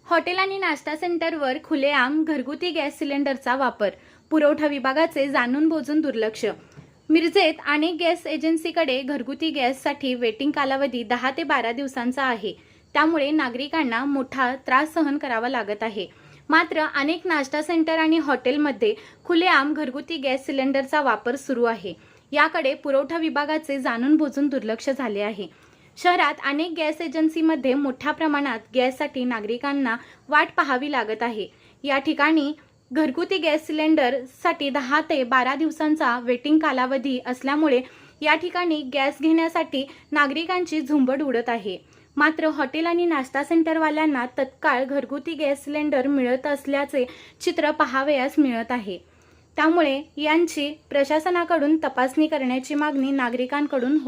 Hotel आणि नाश्ता सेंटरवर खुलेआम घरगुती गॅस सिलेंडरचा वापर, पुरवठा विभागाचे जाणून बुजून दुर्लक्ष। मिरजेत अनेक गॅस एजन्सीकडे घरगुती गॅससाठी वेटिंग कालावधी 10 ते 12 दिवसांचा आहे। त्यामुळे नागरिकांना मोठा त्रास सहन करावा लागत आहे। मात्र अनेक नाश्ता सेंटर आणि हॉटेलमध्ये खुलेआम घरगुती गॅस सिलेंडरचा वापर सुरू आहे। याकडे पुरवठा विभागाचे जाणून बुजून दुर्लक्ष झाले आहे। शहरात अनेक गॅस एजन्सीमध्ये मोठ्या प्रमाणात गॅससाठी नागरिकांना वाट पाहावी लागत आहे। या ठिकाणी घरगुती गॅस सिलेंडरसाठी 10 ते 12 दिवसांचा वेटिंग कालावधी असल्यामुळे या ठिकाणी गॅस घेण्यासाठी नागरिकांची झुंबड उडत आहे। मात्र हॉटेल आणि नाश्ता सेंटरवाल्यांना तत्काळ घरगुती गॅस सिलेंडर मिळत असल्याचे चित्र पाहावयास मिळत आहे। त्यामुळे यांची प्रशासनाकडून तपासणी करण्याची मागणी नागरिकांकडून होत